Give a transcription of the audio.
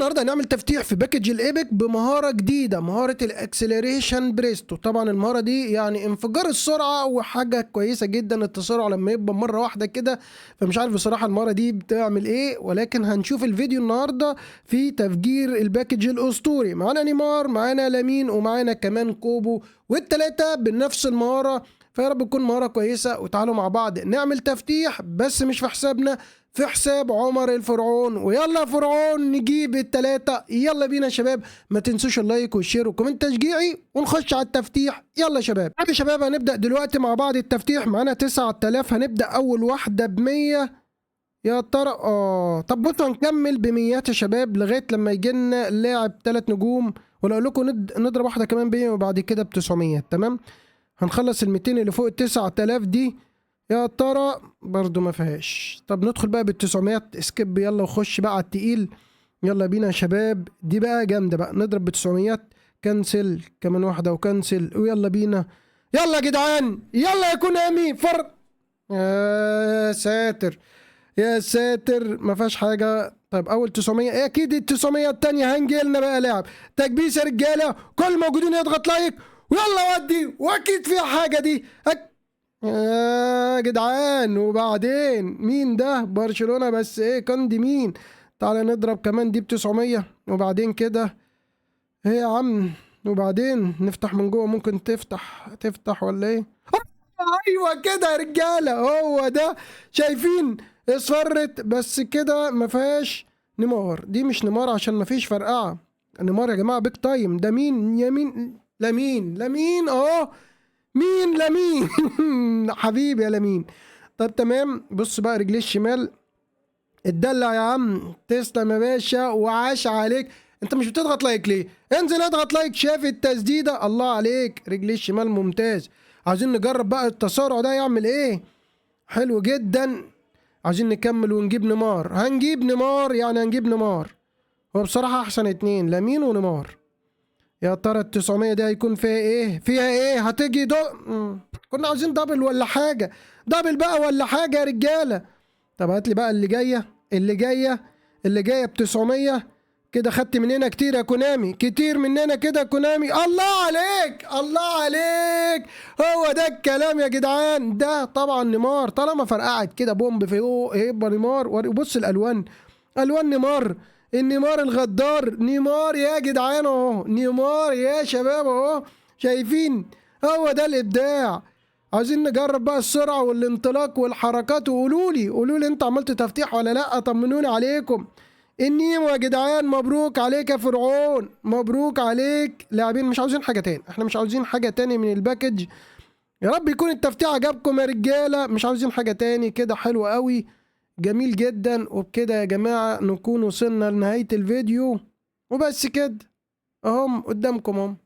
النهارده هنعمل تفتيح في باكج الايبك بمهاره جديده، مهاره الاكسلريشن بريستو. طبعا المهاره دي يعني انفجار السرعه وحاجه كويسه جدا، التسارع لما يبقى مره واحده كده. فمش عارف بصراحه المهاره دي بتعمل ايه، ولكن هنشوف الفيديو النهارده في تفجير الباكج الاسطوري. معانا نيمار، معانا لامين، ومعانا كمان كوبو، والتلاته بنفس المهاره. فيا رب تكون مهاره كويسه، وتعالوا مع بعض نعمل تفتيح، بس مش في حسابنا، في حساب عمر الفرعون. ويلا يا فرعون نجيب التلاتة. يلا بينا يا شباب، ما تنسوش اللايك والشير وكومنت تشجيعي، ونخش على التفتيح. يلا يا شباب. يا شباب هنبدأ دلوقتي مع بعض التفتيح. معانا 9000. هنبدأ أول واحدة ب100. يا ترى طب بصوا هنكمل ب100 يا شباب لغاية لما يجي لنا لاعب 3 نجوم، ولا أقول لكم نضرب واحدة كمان ب100 وبعد كده ب900. تمام، هنخلص ال 200 اللي فوق ال 9000 دي. يا ترى برضو ما فيهاش. طب ندخل بقى بال900 اسكيب، يلا وخش بقى على التقيل. يلا بينا يا شباب، دي بقى جامده بقى. نضرب ب900، كنسل كمان واحده وكنسل، ويلا بينا. يلا يا جدعان، يلا يا كونامي يا ساتر يا ساتر، ما فيهاش حاجه. طيب اول 900 ايه، اكيد ال900 التانية هنجي لنا بقى لاعب تكبيس يا رجاله. كل الموجودين يضغط لايك ويلا ودي، واكيد فيها حاجه دي يا جدعان. وبعدين مين ده؟ برشلونة، بس ايه كان مين؟ تعالى نضرب كمان دي ب900 وبعدين كده. ايه يا عم؟ وبعدين نفتح من جوه، ممكن تفتح ولا ايه؟ ايوه كده يا رجاله، هو ده. شايفين اصفرت بس كده، ما فيهاش نيمار. دي مش نيمار عشان ما فيش فرقعه. نيمار يا جماعه بيك تايم. ده مين؟ يمين لامين مين لامين؟ حبيبي يا لامين. طب تمام، بص بقى رجليه الشمال. اتدلع يا عم، تسلم يا باشا وعاش عليك. انت مش بتضغط لايك ليه؟ انزل اضغط لايك. شاف التسديده؟ الله عليك، رجليه الشمال ممتاز. عايزين نجرب بقى التسارع ده يعمل ايه. حلو جدا. عايزين نكمل ونجيب نيمار. هنجيب نيمار، يعني هنجيب نيمار. هو بصراحه احسن اتنين، لامين ونيمار. يا ترى ال900 دي هيكون فيها ايه؟ فيها ايه؟ هتيجي كنا عاوزين دبل ولا حاجة. دبل بقى ولا حاجة يا رجالة. طب هات لي بقى اللي جاية ب900 كده. خدت مننا كتير يا كونامي، كتير مننا كده يا كونامي. الله عليك، الله عليك. هو ده الكلام يا جدعان. ده طبعا نيمار، طالما فرقعت كده بومب في هيبقى نيمار. بص الالوان، الوان نيمار. النيمار الغدار، نيمار يا جدعان اهو، نيمار يا شباب اهو. شايفين؟ هو ده الابداع. عايزين نجرب بقى السرعه والانطلاق والحركات. قولوا لي انت عملت تفتيح ولا لا؟ طمنوني عليكم. النيمو يا جدعان، مبروك عليك يا فرعون، مبروك عليك. لاعبين مش عاوزين حاجه تاني، احنا مش عاوزين حاجه تاني من الباكج. يا رب يكون التفتيح عجبكم يا رجاله، مش عاوزين حاجه تاني كده. حلو قوي، جميل جدا. وبكده يا جماعه نكون وصلنا لنهايه الفيديو، وبس كده اهم قدامكم هم.